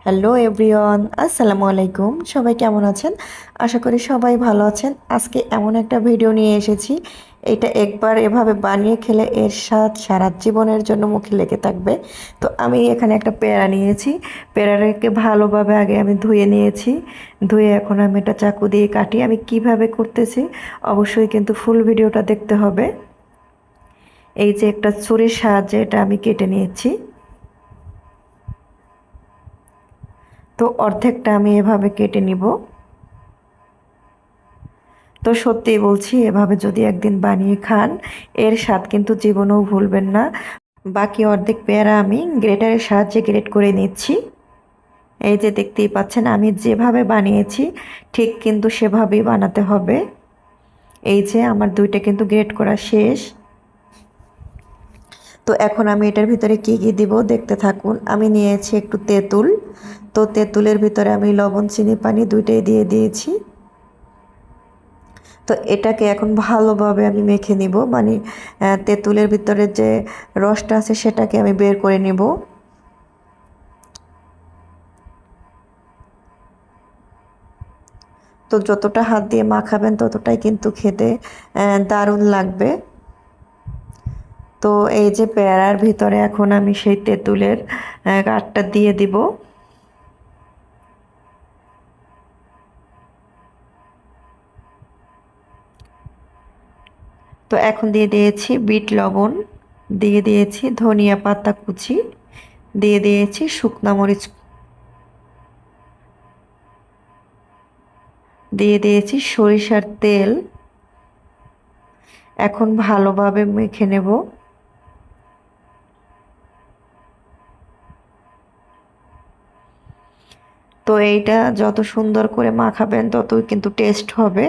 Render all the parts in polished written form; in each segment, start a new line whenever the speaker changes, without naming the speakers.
Hello everyone, আসসালামু আলাইকুম। সবাই কেমন আছেন? আশা করি সবাই ভালো আছেন। আজকে এমন একটা ভিডিও নিয়ে এসেছি, এটা একবার এভাবে বানিয়ে খেলে এর স্বাদ সারা জীবনের জন্য মুখে লেগে থাকবে। তো আমি এখানে একটা পেয়ারা নিয়েছি। পেয়ারাটাকে ভালোভাবে আগে আমি ধুয়ে নিয়েছি। ধুয়ে এখন আমি এটা চাকু দিয়ে কাটি। আমি কিভাবে করতেছি অবশ্যই কিন্তু ফুল ভিডিওটা দেখতে হবে। এই যে একটা ছুরির সাহায্যে এটা আমি কেটে নিয়েছি। তো অর্ধেকটা আমি এভাবে কেটে নিব। তো সত্যিই বলছি, এভাবে যদি একদিন বানিয়ে খান এর স্বাদ কিন্তু জীবনেও ভুলবেন না। বাকি অর্ধেক পেয়ারা আমি গ্রেটারের সাহায্যে গ্রেট করে নিচ্ছি। এই যে দেখতেই পাচ্ছেন আমি যেভাবে বানিয়েছি ঠিক কিন্তু সেভাবেই বানাতে হবে। এই যে আমার দুইটা কিন্তু গ্রেট করা শেষ। তো এখন আমি এটার ভিতরে কি কি দিব দেখতে থাকুন। আমি নিয়েছি একটু তেঁতুল। তো তেঁতুলের ভিতরে আমি লবণ চিনি পানি দুইটাই দিয়ে দিয়েছি। তো এটাকে এখন ভালোভাবে আমি মেখে নিব, মানে তেঁতুলের ভিতরে যে রসটা আছে সেটাকে আমি বের করে নিব। তো যতটা হাত দিয়ে মাখাবেন ততটাই কিন্তু খেতে দারুণ লাগবে। তো এই যে পেয়ারার ভিতরে এখন আমি সেই তেঁতুলের কাঠটা দিয়ে দিব। তো এখন দিয়ে দিয়েছি বিট লবণ, দিয়ে দিয়েছি ধনিয়া পাতা কুচি, দিয়ে দিয়েছি শুকনা মরিচ, দিয়ে দিয়েছি সরিষার তেল। এখন ভালোভাবে মেখে নেব। তো এইটা যত সুন্দর করে মাখাবেন ততই কিন্তু টেস্ট হবে।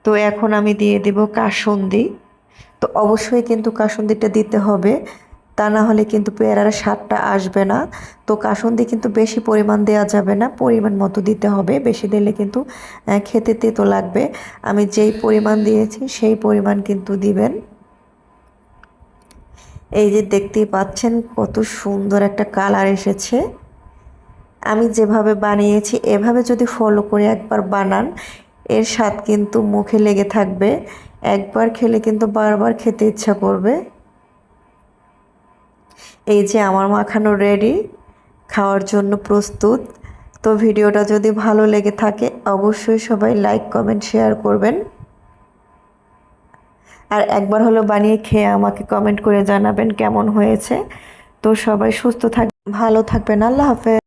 তো এখন আমি দিয়ে দেব কাসুন্দি। তো অবশ্যই কিন্তু কাসুন্দিটা দিতে হবে, তা না হলে কিন্তু পেয়ারার স্বাদটা আসবে না। তো কাসুন্দি কিন্তু বেশি পরিমাণ দেওয়া যাবে না, পরিমাণ মতো দিতে হবে। বেশি দিলে কিন্তু খেতে তেতো লাগবে। আমি যেই পরিমাণ দিয়েছি সেই পরিমাণ কিন্তু দিবেন। এই যে দেখতেই পাচ্ছেন কত সুন্দর একটা কালার এসেছে। আমি যেভাবে বানিয়েছি এভাবে যদি ফলো করে একবার বানান এর স্বাদ কিন্তু মুখে লেগে থাকবে। একবার খেলে কিন্তু বারবার খেতে ইচ্ছা করবে। এই যে আমার মাখানো রেডি, খাওয়ার জন্য প্রস্তুত। তো ভিডিওটা যদি ভালো লেগে থাকে অবশ্যই সবাই লাইক কমেন্ট শেয়ার করবেন। আর একবার হলো বানিয়ে খেয়ে আমাকে কমেন্ট করে জানাবেন কেমন হয়েছে। তো সবাই সুস্থ থাক, ভালো থাকবেন। আল্লাহ হাফেজ।